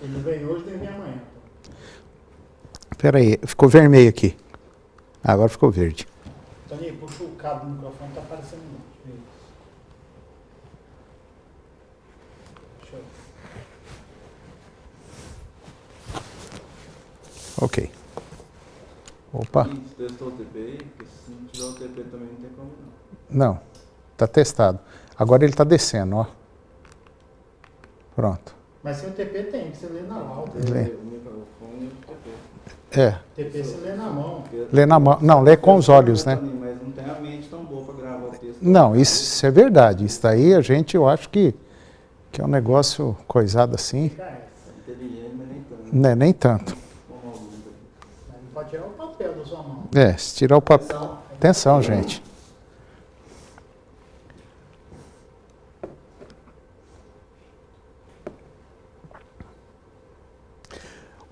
Ele veio hoje, deve vir amanhã. Espera aí, ficou vermelho aqui. Agora ficou verde. Toninho, puxa o cabo do microfone, tá aparecendo muito. Deixa eu... Ok. Opa. Testou o TP aí? Porque se não tiver o TP também não tem como não. Não, tá testado. Agora ele tá descendo, ó. Pronto. Mas sem o TP tem, que você lê na mão. Lê. O microfone e o TP. É, TP você lê na mão. lê na mão. Não, lê com os olhos, né? Mas não tem a mente tão boa para gravar o texto. Não, isso é verdade. Isso daí eu acho que é um negócio coisado assim. Inteligente, mas nem tanto. Não é nem tanto. Não pode tirar o papel da sua mão. É, se tirar o papel. Atenção, gente.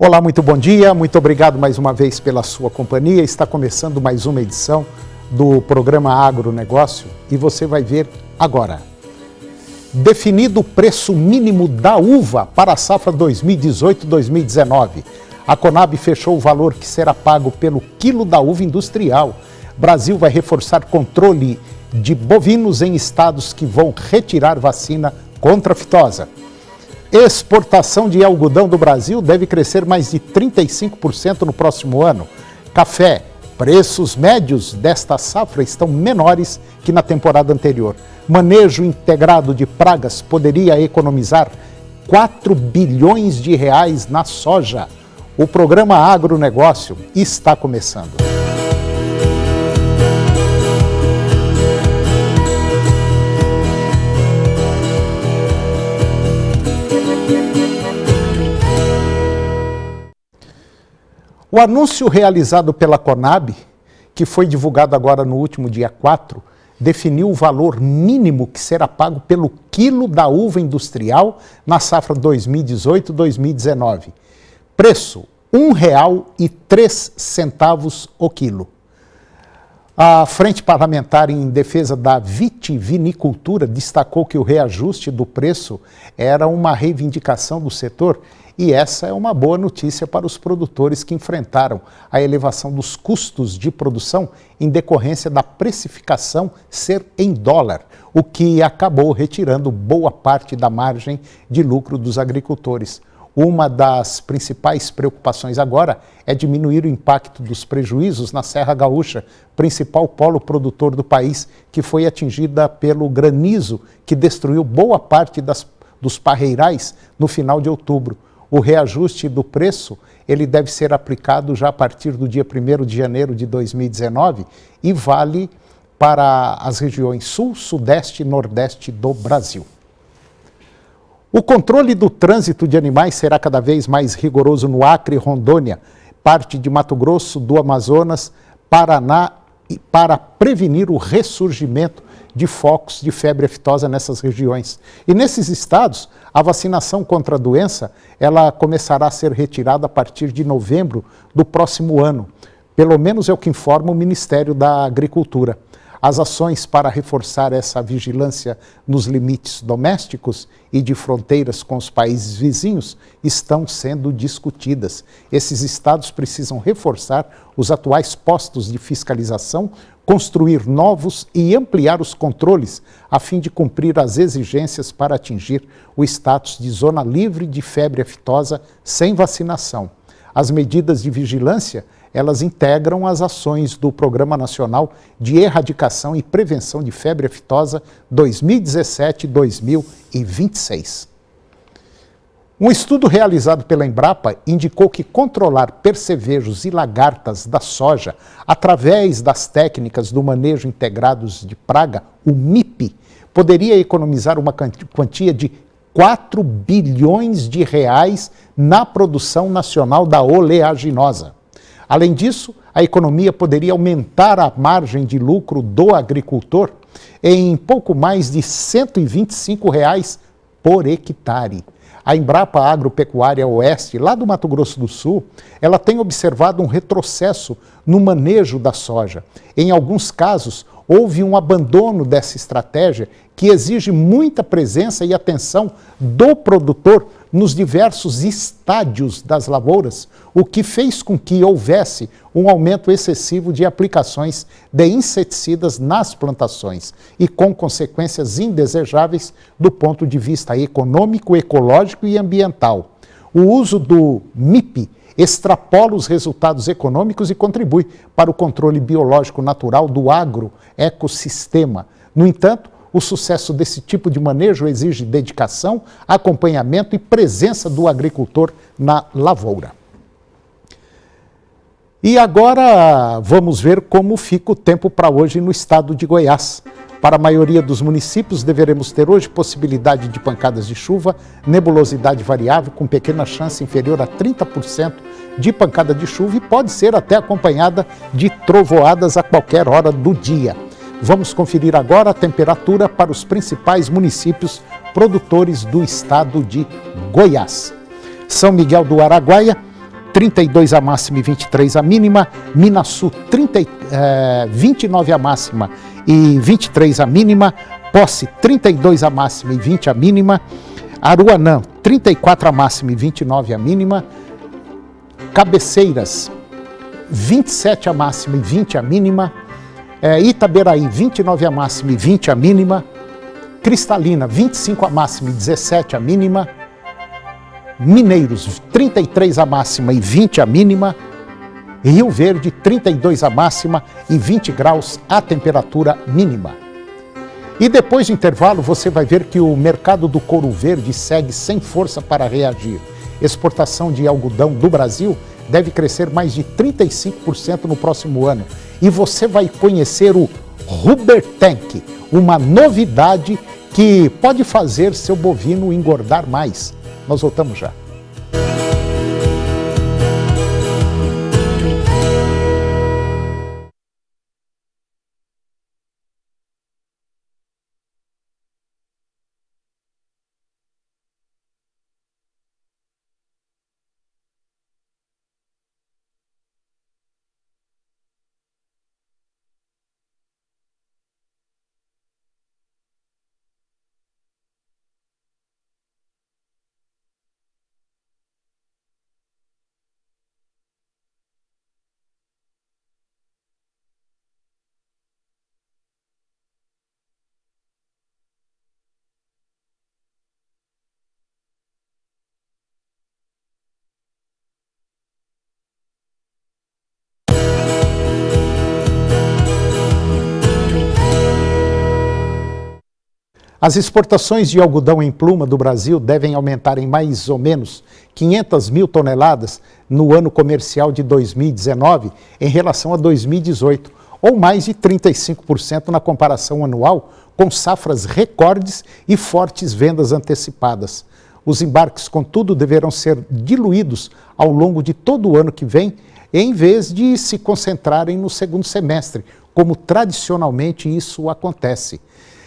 Olá, muito bom dia, muito obrigado mais uma vez pela sua companhia. Está começando mais uma edição do programa Agronegócio e você vai ver agora. Definido o preço mínimo da uva para a safra 2018-2019. A Conab fechou o valor que será pago pelo quilo da uva industrial. Brasil vai reforçar controle de bovinos em estados que vão retirar vacina contra a fitosa. Exportação de algodão do Brasil deve crescer mais de 35% no próximo ano. Café, preços médios desta safra estão menores que na temporada anterior. Manejo integrado de pragas poderia economizar 4 bilhões de reais na soja. O programa Agronegócio está começando. O anúncio realizado pela Conab, que foi divulgado agora no último dia 4, definiu o valor mínimo que será pago pelo quilo da uva industrial na safra 2018-2019. Preço R$ 1,03 o quilo. A Frente Parlamentar em Defesa da Vitivinicultura destacou que o reajuste do preço era uma reivindicação do setor e essa é uma boa notícia para os produtores que enfrentaram a elevação dos custos de produção em decorrência da precificação ser em dólar, o que acabou retirando boa parte da margem de lucro dos agricultores. Uma das principais preocupações agora é diminuir o impacto dos prejuízos na Serra Gaúcha, principal polo produtor do país, que foi atingida pelo granizo que destruiu boa parte dos parreirais no final de outubro. O reajuste do preço ele deve ser aplicado já a partir do dia 1º de janeiro de 2019 e vale para as regiões Sul, Sudeste e Nordeste do Brasil. O controle do trânsito de animais será cada vez mais rigoroso no Acre e Rondônia, parte de Mato Grosso, do Amazonas, Paraná, para prevenir o ressurgimento de focos de febre aftosa nessas regiões. E nesses estados, a vacinação contra a doença ela começará a ser retirada a partir de novembro do próximo ano. Pelo menos é o que informa o Ministério da Agricultura. As ações para reforçar essa vigilância nos limites domésticos e de fronteiras com os países vizinhos estão sendo discutidas. Esses estados precisam reforçar os atuais postos de fiscalização, construir novos e ampliar os controles a fim de cumprir as exigências para atingir o status de zona livre de febre aftosa sem vacinação. As medidas de vigilância elas integram as ações do Programa Nacional de Erradicação e Prevenção de Febre Aftosa 2017-2026. Um estudo realizado pela Embrapa indicou que controlar percevejos e lagartas da soja através das técnicas do manejo integrados de praga, o MIP, poderia economizar uma quantia de 4 bilhões de reais na produção nacional da oleaginosa. Além disso, a economia poderia aumentar a margem de lucro do agricultor em pouco mais de R$ 125 por hectare. A Embrapa Agropecuária Oeste, lá do Mato Grosso do Sul, ela tem observado um retrocesso no manejo da soja. Em alguns casos, houve um abandono dessa estratégia que exige muita presença e atenção do produtor nos diversos estádios das lavouras, o que fez com que houvesse um aumento excessivo de aplicações de inseticidas nas plantações e com consequências indesejáveis do ponto de vista econômico, ecológico e ambiental. O uso do MIP extrapola os resultados econômicos e contribui para o controle biológico natural do agroecossistema. No entanto, o sucesso desse tipo de manejo exige dedicação, acompanhamento e presença do agricultor na lavoura. E agora vamos ver como fica o tempo para hoje no estado de Goiás. Para a maioria dos municípios, deveremos ter hoje possibilidade de pancadas de chuva, nebulosidade variável com pequena chance inferior a 30% de pancada de chuva e pode ser até acompanhada de trovoadas a qualquer hora do dia. Vamos conferir agora a temperatura para os principais municípios produtores do estado de Goiás. São Miguel do Araguaia, 32 a máxima e 23 a mínima. Minaçu, 29 a máxima e 23 a mínima. Posse, 32 a máxima e 20 a mínima. Aruanã, 34 a máxima e 29 a mínima. Cabeceiras, 27 a máxima e 20 a mínima. Itaberaí, 29 a máxima e 20 a mínima. Cristalina, 25 a máxima e 17 a mínima. Mineiros, 33 a máxima e 20 a mínima. Rio Verde, 32 a máxima e 20 graus a temperatura mínima. E depois do intervalo você vai ver que o mercado do couro verde segue sem força para reagir. Exportação de algodão do Brasil deve crescer mais de 35% no próximo ano. E você vai conhecer o Rubertank, uma novidade que pode fazer seu bovino engordar mais. Nós voltamos já. As exportações de algodão em pluma do Brasil devem aumentar em mais ou menos 500 mil toneladas no ano comercial de 2019 em relação a 2018, ou mais de 35% na comparação anual, com safras recordes e fortes vendas antecipadas. Os embarques, contudo, deverão ser diluídos ao longo de todo o ano que vem, em vez de se concentrarem no segundo semestre, como tradicionalmente isso acontece.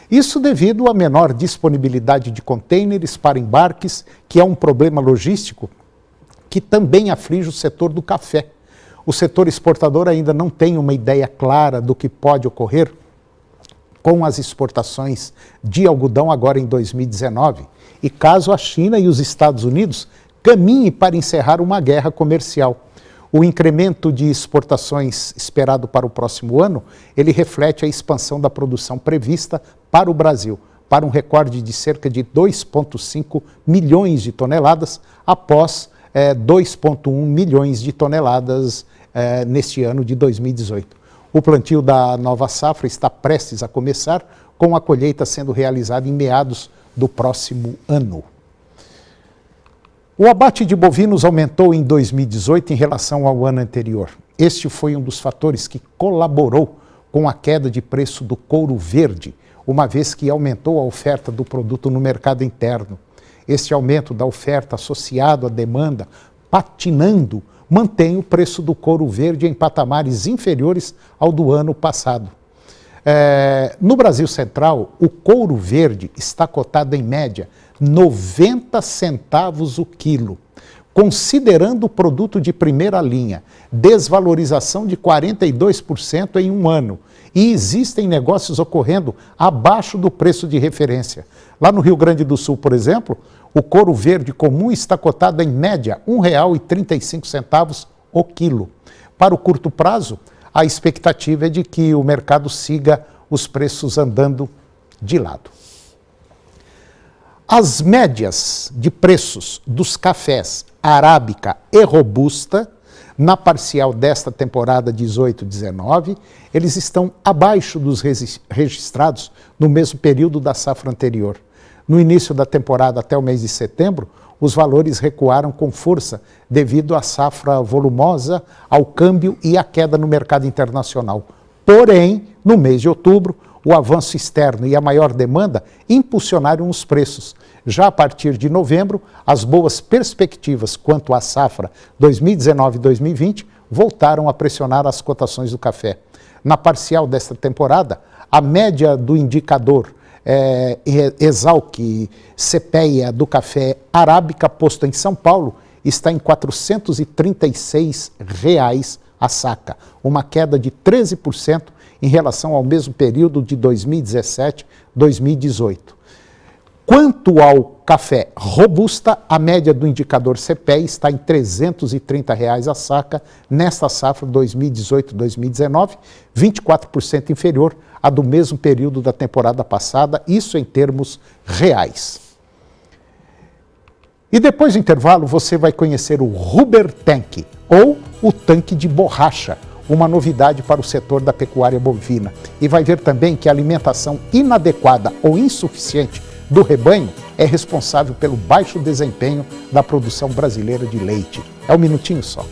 Isso devido à menor disponibilidade de contêineres para embarques, que é um problema logístico que também aflige o setor do café. O setor exportador ainda não tem uma ideia clara do que pode ocorrer com as exportações de algodão agora em 2019, e caso a China e os Estados Unidos caminhem para encerrar uma guerra comercial. O incremento de exportações esperado para o próximo ano, ele reflete a expansão da produção prevista para o Brasil, para um recorde de cerca de 2,5 milhões de toneladas, após 2,1 milhões de toneladas neste ano de 2018. O plantio da nova safra está prestes a começar, com a colheita sendo realizada em meados do próximo ano. O abate de bovinos aumentou em 2018 em relação ao ano anterior. Este foi um dos fatores que colaborou com a queda de preço do couro verde, uma vez que aumentou a oferta do produto no mercado interno. Este aumento da oferta associado à demanda patinando mantém o preço do couro verde em patamares inferiores ao do ano passado. No Brasil Central, o couro verde está cotado em média 90 centavos o quilo. Considerando o produto de primeira linha, desvalorização de 42% em um ano. E existem negócios ocorrendo abaixo do preço de referência. Lá no Rio Grande do Sul, por exemplo, O couro verde comum está cotado em média R$ 1,35 o quilo. Para o curto prazo, a expectativa é de que o mercado siga os preços andando de lado. As médias de preços dos cafés Arábica e Robusta, na parcial desta temporada 18-19, eles estão abaixo dos registrados no mesmo período da safra anterior. No início da temporada até o mês de setembro, os valores recuaram com força devido à safra volumosa, ao câmbio e à queda no mercado internacional. Porém, no mês de outubro, o avanço externo e a maior demanda impulsionaram os preços. Já a partir de novembro, as boas perspectivas quanto à safra 2019-2020 voltaram a pressionar as cotações do café. Na parcial desta temporada, a média do indicador Exalc CPEA do café Arábica posto em São Paulo está em R$ 436 a saca, uma queda de 13% em relação ao mesmo período de 2017-2018. Quanto ao café Robusta, a média do indicador CPEA está em R$ 330 a saca nesta safra 2018-2019, 24% inferior à do mesmo período da temporada passada, isso em termos reais. E depois do intervalo você vai conhecer o Rubber Tank, ou o tanque de borracha, uma novidade para o setor da pecuária bovina. E vai ver também que a alimentação inadequada ou insuficiente do rebanho é responsável pelo baixo desempenho da produção brasileira de leite. É um minutinho só.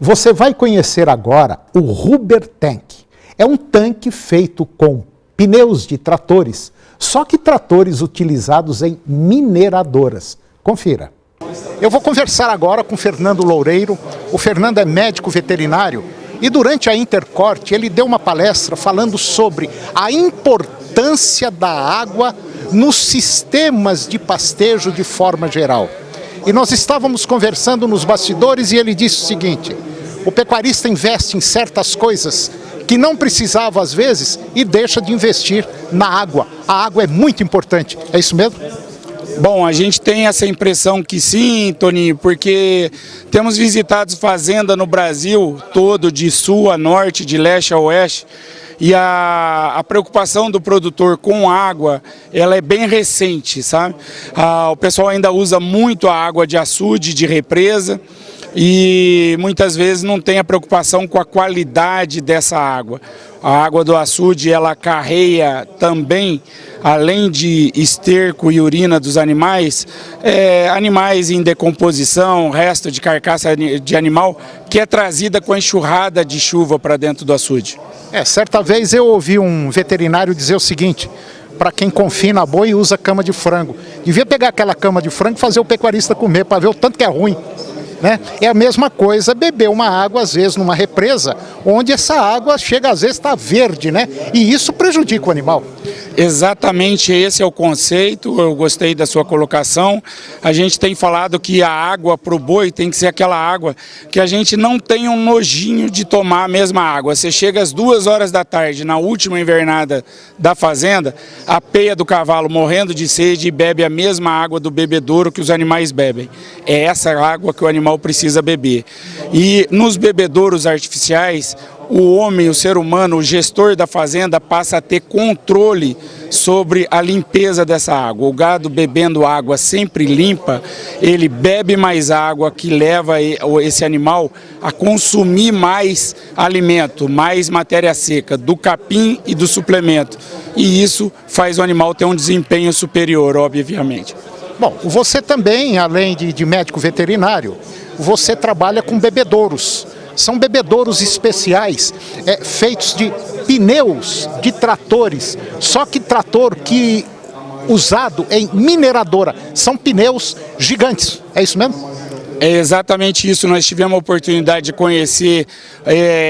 Você vai conhecer agora o Rubber Tank. É um tanque feito com pneus de tratores, só que tratores utilizados em mineradoras. Confira. Eu vou conversar agora com o Fernando Loureiro. O Fernando é médico veterinário e durante a Intercorte ele deu uma palestra falando sobre a importância da água nos sistemas de pastejo de forma geral. E nós estávamos conversando nos bastidores e ele disse o seguinte: o pecuarista investe em certas coisas que não precisava às vezes e deixa de investir na água. A água é muito importante, é isso mesmo? Bom, a gente tem essa impressão que sim, Toninho, porque temos visitado fazenda no Brasil todo, de sul a norte, de leste a oeste, e a preocupação do produtor com água, ela é bem recente, sabe? O pessoal ainda usa muito a água de açude, de represa, e muitas vezes não tem a preocupação com a qualidade dessa água. A água do açude, ela carrega também, além de esterco e urina dos animais, animais em decomposição, resto de carcaça de animal, que é trazida com a enxurrada de chuva para dentro do açude. Certa vez eu ouvi um veterinário dizer o seguinte: para quem confina boi e usa cama de frango, devia pegar aquela cama de frango e fazer o pecuarista comer, para ver o tanto que é ruim. Né? É a mesma coisa beber uma água, às vezes, numa represa, onde essa água chega, às vezes, está verde, né? E isso prejudica o animal. Exatamente esse é o conceito, eu gostei da sua colocação. A gente tem falado que a água para o boi tem que ser aquela água que a gente não tem um nojinho de tomar a mesma água. Você chega às 2 horas da tarde, na última invernada da fazenda, a peia do cavalo morrendo de sede e bebe a mesma água do bebedouro que os animais bebem. É essa água que o animal precisa beber. E nos bebedouros artificiais, o homem, o ser humano, o gestor da fazenda passa a ter controle sobre a limpeza dessa água. O gado bebendo água sempre limpa, ele bebe mais água, que leva esse animal a consumir mais alimento, mais matéria seca, do capim e do suplemento. E isso faz o animal ter um desempenho superior, obviamente. Bom, você também, além de médico veterinário, você trabalha com bebedouros. são bebedouros especiais, feitos de pneus de tratores, só que trator que usado em mineradora. São pneus gigantes, é isso mesmo? É exatamente isso, nós tivemos a oportunidade de conhecer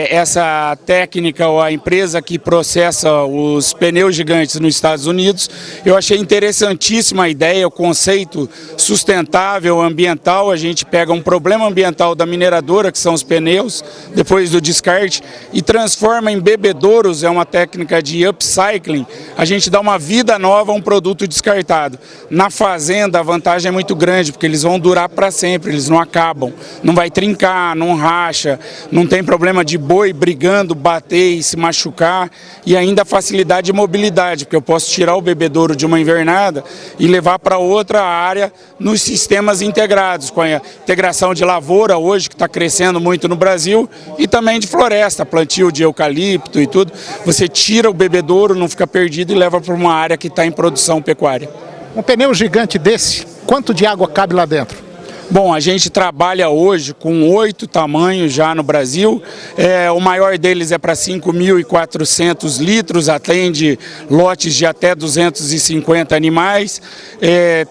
essa técnica ou a empresa que processa os pneus gigantes nos Estados Unidos. Eu achei interessantíssima a ideia, o conceito sustentável, ambiental. A gente pega um problema ambiental da mineradora, que são os pneus, depois do descarte, e transforma em bebedouros, é uma técnica de upcycling. A gente dá uma vida nova a um produto descartado. Na fazenda a vantagem é muito grande, porque eles vão durar para sempre, eles não acabam, não vai trincar, não racha, não tem problema de boi brigando, bater e se machucar, e ainda a facilidade de mobilidade, porque eu posso tirar o bebedouro de uma invernada e levar para outra área nos sistemas integrados, com a integração de lavoura hoje, que está crescendo muito no Brasil, e também de floresta, plantio de eucalipto e tudo. Você tira o bebedouro, não fica perdido e leva para uma área que está em produção pecuária. Um pneu gigante desse, quanto de água cabe lá dentro? Bom, a gente trabalha hoje com 8 tamanhos já no Brasil. O maior deles é para 5.400 litros, atende lotes de até 250 animais.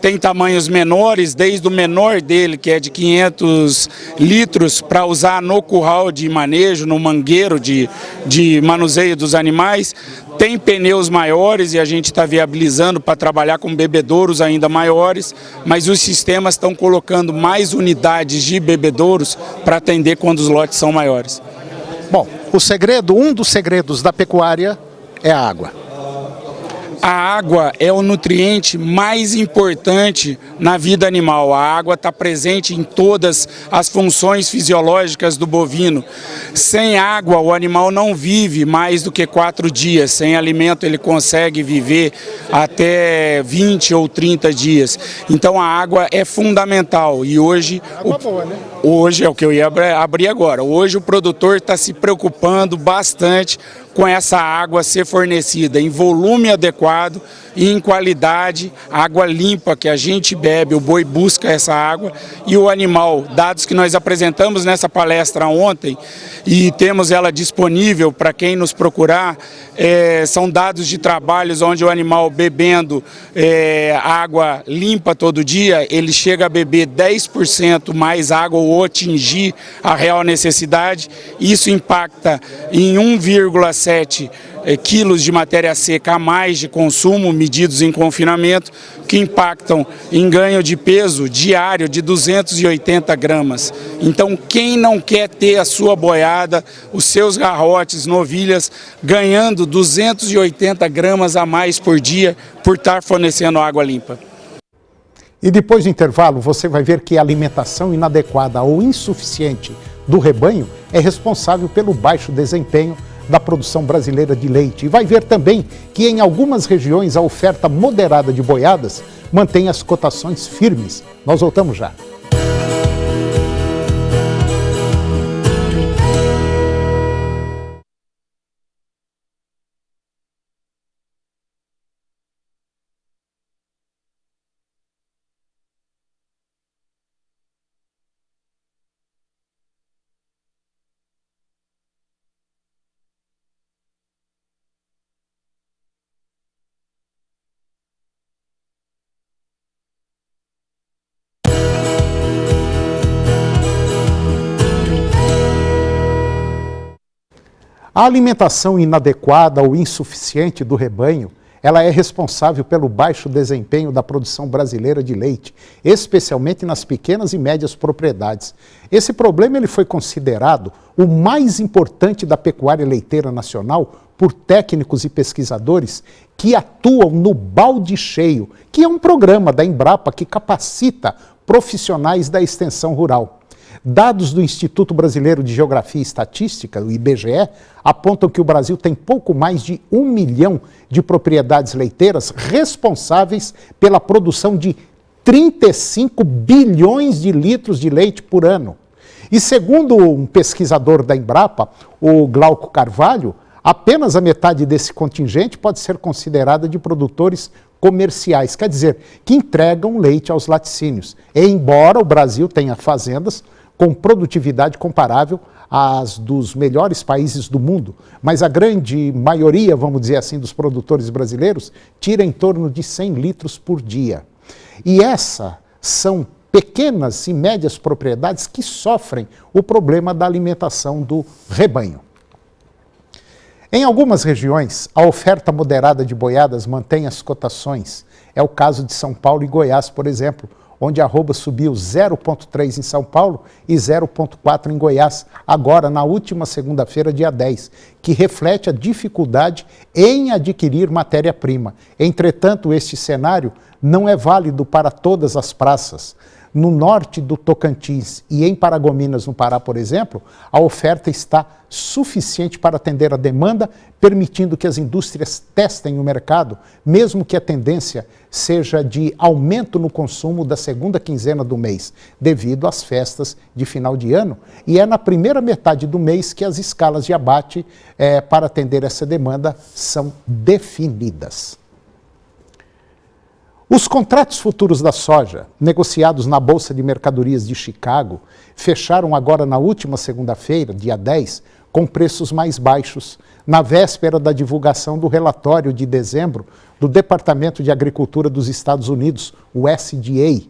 Tem tamanhos menores, desde o menor dele, que é de 500 litros, para usar no curral de manejo, no mangueiro de manuseio dos animais. Tem pneus maiores e a gente está viabilizando para trabalhar com bebedouros ainda maiores, mas os sistemas estão colocando mais unidades de bebedouros para atender quando os lotes são maiores. Bom, um dos segredos da pecuária é a água. A água é o nutriente mais importante na vida animal. A água está presente em todas as funções fisiológicas do bovino. Sem água, o animal não vive mais do que 4 dias. Sem alimento, ele consegue viver até 20 ou 30 dias. Então, a água é fundamental. E hoje, boa, né? Hoje é o que eu ia abrir agora. Hoje, o produtor está se preocupando bastante com essa água ser fornecida em volume adequado e em qualidade, água limpa que a gente bebe, o boi busca essa água e o animal, dados que nós apresentamos nessa palestra ontem e temos ela disponível para quem nos procurar, são dados de trabalhos onde o animal bebendo água limpa todo dia, ele chega a beber 10% mais água ou atingir a real necessidade. Isso impacta em 1,7 quilos de matéria seca a mais de consumo, medidos em confinamento, que impactam em ganho de peso diário de 280 gramas. Então, quem não quer ter a sua boiada, os seus garrotes, novilhas, ganhando 280 gramas a mais por dia por estar fornecendo água limpa? E depois do intervalo, você vai ver que a alimentação inadequada ou insuficiente do rebanho é responsável pelo baixo desempenho da produção brasileira de leite. E vai ver também que em algumas regiões a oferta moderada de boiadas mantém as cotações firmes. Nós voltamos já. A alimentação inadequada ou insuficiente do rebanho, ela é responsável pelo baixo desempenho da produção brasileira de leite, especialmente nas pequenas e médias propriedades. Esse problema ele foi considerado o mais importante da pecuária leiteira nacional por técnicos e pesquisadores que atuam no Balde Cheio, que é um programa da Embrapa que capacita profissionais da extensão rural. Dados do Instituto Brasileiro de Geografia e Estatística, o IBGE, apontam que o Brasil tem pouco mais de 1 milhão de propriedades leiteiras responsáveis pela produção de 35 bilhões de litros de leite por ano. E segundo um pesquisador da Embrapa, o Glauco Carvalho, apenas a metade desse contingente pode ser considerada de produtores comerciais, quer dizer, que entregam leite aos laticínios. Embora o Brasil tenha fazendas com produtividade comparável às dos melhores países do mundo, mas a grande maioria, vamos dizer assim, dos produtores brasileiros tira em torno de 100 litros por dia. E essas são pequenas e médias propriedades que sofrem o problema da alimentação do rebanho. Em algumas regiões, a oferta moderada de boiadas mantém as cotações. É o caso de São Paulo e Goiás, por exemplo, onde a arroba subiu 0,3 em São Paulo e 0,4 em Goiás, agora na última segunda-feira, dia 10, que reflete a dificuldade em adquirir matéria-prima. Entretanto, este cenário não é válido para todas as praças. No norte do Tocantins e em Paragominas, no Pará, por exemplo, a oferta está suficiente para atender a demanda, permitindo que as indústrias testem o mercado, mesmo que a tendência seja de aumento no consumo da segunda quinzena do mês, devido às festas de final de ano, e é na primeira metade do mês que as escalas de abate para atender essa demanda são definidas. Os contratos futuros da soja, negociados na Bolsa de Mercadorias de Chicago, fecharam agora na última segunda-feira, dia 10, com preços mais baixos, na véspera da divulgação do relatório de dezembro do Departamento de Agricultura dos Estados Unidos, o USDA.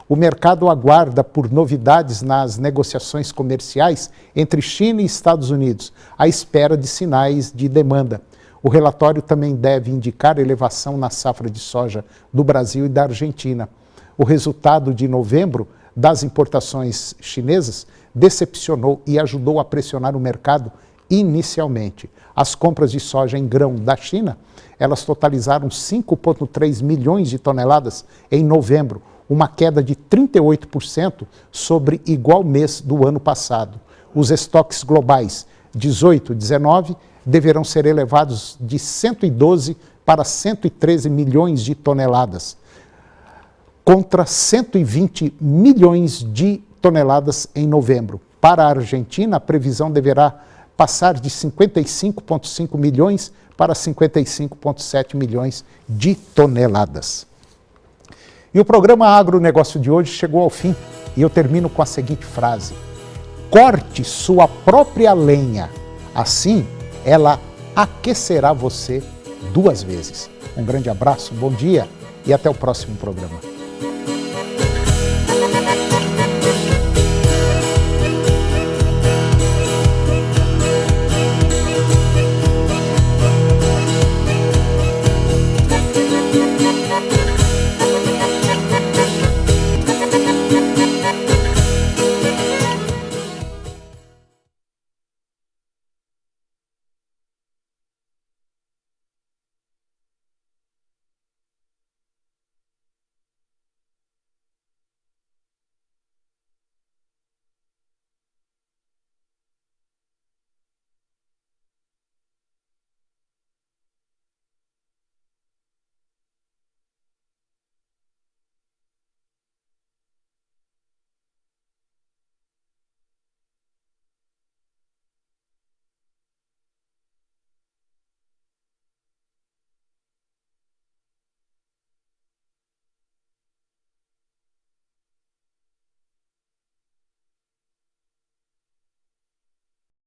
O mercado aguarda por novidades nas negociações comerciais entre China e Estados Unidos, à espera de sinais de demanda. O relatório também deve indicar elevação na safra de soja do Brasil e da Argentina. O resultado de novembro das importações chinesas decepcionou e ajudou a pressionar o mercado inicialmente. As compras de soja em grão da China, elas totalizaram 5,3 milhões de toneladas em novembro, uma queda de 38% sobre igual mês do ano passado. Os estoques globais 18 e 19 deverão ser elevados de 112 para 113 milhões de toneladas, contra 120 milhões de toneladas em novembro. Para a Argentina, a previsão deverá passar de 55,5 milhões para 55,7 milhões de toneladas. E o programa Agronegócio de hoje chegou ao fim e eu termino com a seguinte frase: corte sua própria lenha, assim ela aquecerá você 2 vezes. Um grande abraço, bom dia e até o próximo programa.